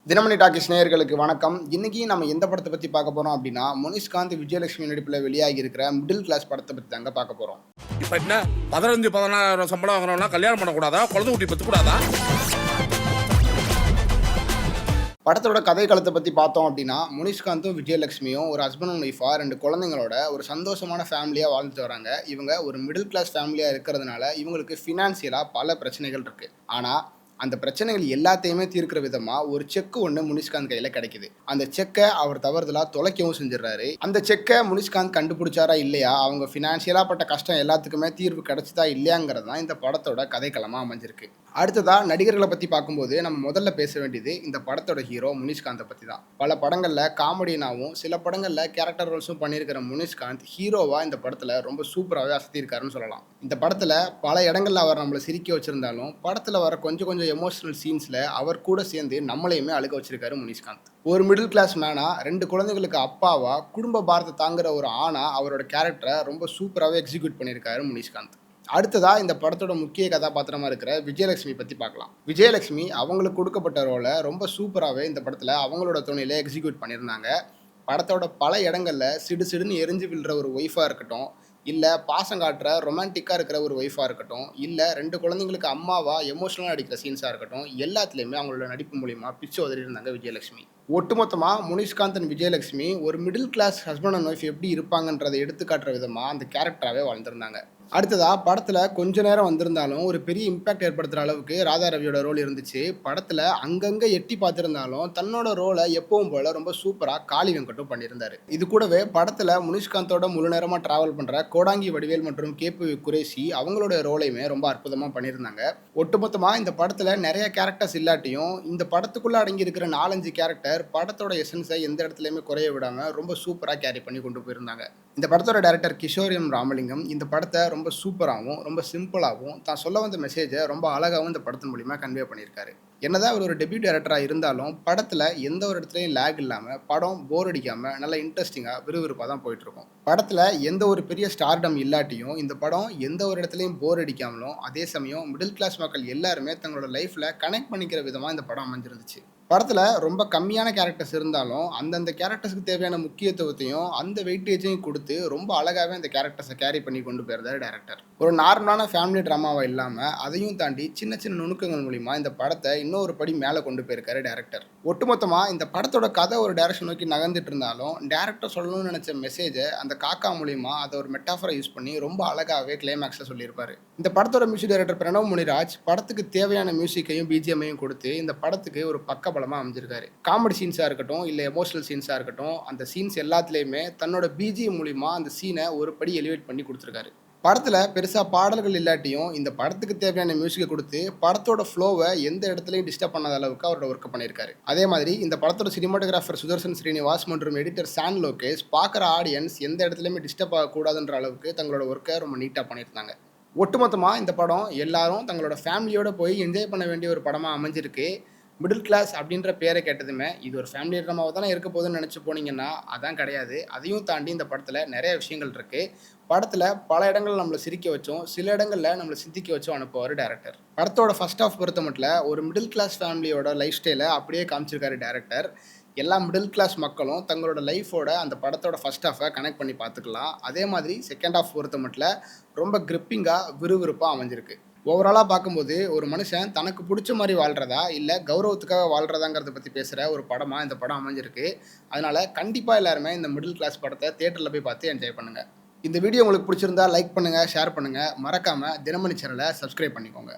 Dinamani talkies நேயர்களுக்கு வணக்கம். இன்னைக்கு நம்ம எந்த படத்த பத்தி பார்க்க போறோம் அப்படின்னா, முனிஷ்காந்த், விஜயலட்சுமி நடிப்புல வெளியாகி இருக்கிற மிடில் கிளாஸ் படத்த பத்தி தாங்க பார்க்க போறோம். இப்ப என்ன 15 16 சம்பளம் வாங்குறவனா கல்யாணம் பண்ணக்கூடாதா? குழந்தை குட்டி பெத்துக்கூடாதா? படத்தோட கதைக்களத்த பத்தி பார்த்தோம் அப்படின்னா, முனிஷ்காந்தும், விஜயலட்சுமியும் ஒரு ஹஸ்பண்ட் அண்ட் ஒய்ஃபா 2 குழந்தைங்களோட ஒரு சந்தோஷமான ஃபேமிலியா வாழ்ந்துட்டு வராங்க. இவங்க ஒரு மிடில் கிளாஸ் ஃபேமிலியா இருக்கிறதுனால, இவங்களுக்கு ஃபினான்ஷியலா பல பிரச்சனைகள் இருக்கு. ஆனா, அந்த பிரச்சனைகள் எல்லாத்தையுமே தீர்க்கிற விதமா ஒரு செக் ஒண்ணு முனிஷ்காந்த் கையில கிடைக்குது. அந்த செக்க அவர் தவறுதலா தொலைக்கவும் செஞ்சுடுறாரு. அந்த செக்க முனிஷ்காந்த் கண்டுபிடிச்சாரா இல்லையா, அவங்க ஃபினான்ஷியலா பட்ட கஷ்டம் எல்லாத்துக்குமே தீர்வு கிடைச்சதா இல்லையாங்கிறது தான் இந்த படத்தோட கதைக்களமா அமைஞ்சிருக்கு. அடுத்ததா நடிகர்களை பத்தி பார்க்கும்போது நம்ம முதல்ல பேச வேண்டியது இந்த படத்தோட ஹீரோ முனிஷ்காந்தை பத்தி தான். பல படங்கள்ல காமெடினாவும் சில படங்கள்ல கேரக்டர் ரோல்ஸும் பண்ணியிருக்கிற முனிஷ்காந்த் ஹீரோவா இந்த படத்துல ரொம்ப சூப்பராகவே அசத்தியிருக்காருன்னு சொல்லலாம். இந்த படத்துல பல இடங்கள்ல அவர் நம்மளை சிரிக்க வச்சிருந்தாலும் படத்துல வர கொஞ்சம் கொஞ்சம் எமோஷனல் சீன்ஸ்ல அவர் கூட சேர்ந்து நம்மளையுமே அழுக வச்சிருக்காரு முனிஷ்காந்த். ஒரு மிடில் கிளாஸ் மேனா 2 குழந்தைகளுக்கு அப்பாவா குடும்ப பாரத்தை தாங்குற ஒரு ஆணா அவரோட கேரக்டரை ரொம்ப சூப்பராகவே எக்ஸிக்யூட் பண்ணியிருக்காரு முனிஷ்காந்த். அடுத்ததா இந்த படத்தோட முக்கிய கதாபாத்திரமா இருக்கிற விஜயலட்சுமி பத்தி பார்க்கலாம். விஜயலட்சுமி அவங்களுக்கு கொடுக்கப்பட்ட ரோலை ரொம்ப சூப்பராகவே இந்த படத்துல அவங்களோட துணையில எக்ஸிக்யூட் பண்ணியிருந்தாங்க. படத்தோட பல இடங்கள்ல சிடு சிடுன்னு எரிஞ்சு விழுற ஒரு ஒய்ஃபா இருக்கட்டும், இல்ல பாசம் காட்டுற ரொமான்டிக்கா இருக்கிற ஒரு ஒய்ஃபா இருக்கட்டும், இல்ல 2 குழந்தைங்களுக்கு அம்மாவா எமோஷனலா நடிக்கிற சீன்ஸா இருக்கட்டும், எல்லாத்துலயுமே அவங்களோட நடிப்பு மூலியமா பிச்சு உதறி இருந்தாங்க விஜயலட்சுமி. ஒட்டுமொத்தமா முனிஷ்காந்த் அண்ட் விஜயலட்சுமி ஒரு middle class husband and wife எப்படி இருப்பாங்கன்றதை எடுத்து காட்டுற விதமா அந்த கேரக்டராகவே வாழ்ந்திருந்தாங்க. அடுத்ததா படத்துல கொஞ்ச நேரம் வந்திருந்தாலும் ஒரு பெரிய இம்பாக்ட் ஏற்படுத்துற அளவுக்கு ராதா ரவியோட ரோல் இருந்துச்சு. படத்துல அங்கங்க எட்டி பார்த்திருந்தாலும் தன்னோட ரோலை எப்பவும் போல ரொம்ப சூப்பரா காளி வெங்கட்டும் பண்ணியிருந்தாரு. இது கூடவே படத்துல முனிஷ்காந்தோட முழு நேரமா டிராவல் பண்ற கோடாங்கி வடிவேல் மற்றும் கேபி குரேஷி அவங்களோட ரோலையுமே ரொம்ப அற்புதமா பண்ணியிருந்தாங்க. ஒட்டுமொத்தமா இந்த படத்துல நிறைய கேரக்டர்ஸ் இல்லாட்டியும் இந்த படத்துக்குள்ள அடங்கி இருக்கிற 4-5 கேரக்டர் படத்தோட எசன்ஸை எந்த இடத்துலயுமே குறைய விடாம ரொம்ப சூப்பரா கேரி பண்ணி கொண்டு போயிருந்தாங்க. இந்த படத்தோட டைரக்டர் கிஷோர் எம் ராமலிங்கம் இந்த படத்தை ரொம்ப சூப்பராகவும் ரொம்ப சிம்பிளாகவும் தான் சொல்ல வந்த மெசேஜை ரொம்ப அழகாகவும் இந்த படத்தின் மூலிமா கன்வே பண்ணியிருக்காரு. என்னதான் அவர் ஒரு டெபியூட் டைரக்டராக இருந்தாலும் படத்தில் எந்த ஒரு இடத்துலையும் லேக் இல்லாமல் படம் போர் அடிக்காமல் நல்லா இன்ட்ரெஸ்டிங்காக விறுவிறுப்பாக தான் போயிட்டுருக்கும். படத்தில் எந்த ஒரு பெரிய ஸ்டார்டம் இல்லாட்டியும் இந்த படம் எந்த ஒரு இடத்துலையும் போர் அடிக்காமலும் அதே சமயம் மிடில் கிளாஸ் மக்கள் எல்லாருமே தங்களோட லைஃப்பில் கனெக்ட் பண்ணிக்கிற விதமாக இந்த படம் அமைஞ்சிருந்துச்சு. படத்தில் ரொம்ப கம்மியான கேரக்டர்ஸ் இருந்தாலும் அந்தந்த கேரக்டர்ஸ்க்கு தேவையான முக்கியத்துவத்தையும் அந்த வெயிட்டேஜையும் கொடுத்து ரொம்ப அழகாகவே அந்த கேரக்டர்ஸை கேரி பண்ணி கொண்டு போயிருந்தார் டேரக்டர். ஒரு நார்மலான ஃபேமிலி ட்ராமாவை இல்லாமல் அதையும் தாண்டி சின்ன சின்ன நுணுக்கங்கள் மூலிமா இந்த படத்தை இன்னொரு படி மேலே கொண்டு போயிருக்காரு டேரக்டர். ஒட்டுமொத்தமாக இந்த படத்தோட கதை ஒரு டைரக்ஷன் நோக்கி நகர்ந்துட்டு இருந்தாலும் டேரக்டர் சொல்லணும்னு நினச்ச மெசேஜை அந்த காக்கா மூலிமா அதை ஒரு மெட்டாஃபரை யூஸ் பண்ணி ரொம்ப அழகாகவே கிளைமேக்ஸில் சொல்லியிருப்பாரு. இந்த படத்தோட மியூசிக் டைரக்டர் பிரணவ் முனிராஜ் படத்துக்கு தேவையான மியூசிக்கையும் பிஜிஎம்மையும் கொடுத்து இந்த படத்துக்கு ஒரு பக்கபலமாக அமைஞ்சிருக்காரு. காமெடி சீன்ஸாக இருக்கட்டும் இல்லை எமோஷனல் சீன்ஸாக இருக்கட்டும் அந்த சீன்ஸ் எல்லாத்துலேயுமே தன்னோட பிஜிஎம் மூலிமா அந்த சீனை ஒரு படி எலிவேட் பண்ணி கொடுத்துருக்காரு. படத்தில் பெருசாக பாடல்கள் இல்லாட்டியும் இந்த படத்துக்கு தேவையான மியூசிக்கை கொடுத்து படத்தோட ஃப்ளோவை எந்த இடத்துலையும் டிஸ்டர்ப் பண்ணாத அளவுக்கு அவரோட ஒர்க் பண்ணியிருக்காரு. அதே மாதிரி இந்த படத்தோட சினிமாட்டோகிராஃபர் சுதர்சன் ஸ்ரீனிவாஸ் மற்றும் எடிட்டர் சான் லோகேஷ் பார்க்குற ஆடியன்ஸ் எந்த இடத்துலையுமே டிஸ்டர்ப் ஆகக்கூடாதுன்ற அளவுக்கு தங்களோட ஒர்க்கை ரொம்ப நீட்டாக பண்ணியிருந்தாங்க. ஒட்டுமொத்தமாக இந்த படம் எல்லாரும் தங்களோட ஃபேமிலியோட போய் என்ஜாய் பண்ண வேண்டிய ஒரு படமாக அமைஞ்சிருக்கு. மிடில் கிளாஸ் அப்படின்ற பேரை கேட்டதுமே இது ஒரு ஃபேமிலி ட்ராமாவை தானே இருக்க போகுதுன்னு நினச்சி போனீங்கன்னா அதான் கிடையாது. அதையும் தாண்டி இந்த படத்தில் நிறைய விஷயங்கள் இருக்குது. படத்தில் பல இடங்கள் நம்மளை சிரிக்க வச்சோம், சில இடங்களில் நம்மளை சிந்திக்க வச்சோம் அனுப்புவார் டேரக்டர். படத்தோட ஃபர்ஸ்ட் ஆஃப் பொறுத்த மட்டும் ஒரு மிடில் கிளாஸ் ஃபேமிலியோட லைஃப் ஸ்டைலை அப்படியே காமிச்சிருக்காரு டேரக்டர். எல்லா மிடில் கிளாஸ் மக்களும் தங்களோட லைஃபோட அந்த படத்தோட ஃபர்ஸ்ட் ஹாஃபை கனெக்ட் பண்ணி பார்த்துக்கலாம். அதே மாதிரி செகண்ட் ஹாஃப் பொறுத்த மட்டும் ரொம்ப கிரிப்பிங்காக விறுவிறுப்பாக அமைஞ்சிருக்கு. ஓவராலாக பார்க்கும்போது ஒரு மனுஷன் தனக்கு பிடிச்ச மாதிரி வாழ்கிறதா இல்லை கௌரவத்துக்காக வாழ்கிறதாங்கிறத பற்றி பேசுகிற ஒரு படமாக இந்த படம் அமைஞ்சிருக்கு. அதனால் கண்டிப்பாக எல்லாருமே இந்த மிடில் கிளாஸ் படத்தை தியேட்டரில் போய் பார்த்து என்ஜாய் பண்ணுங்கள். இந்த வீடியோ உங்களுக்கு பிடிச்சிருந்தா லைக் பண்ணுங்கள், ஷேர் பண்ணுங்கள். மறக்காமல் தினமணி சேனலை சப்ஸ்கிரைப் பண்ணிக்கோங்க.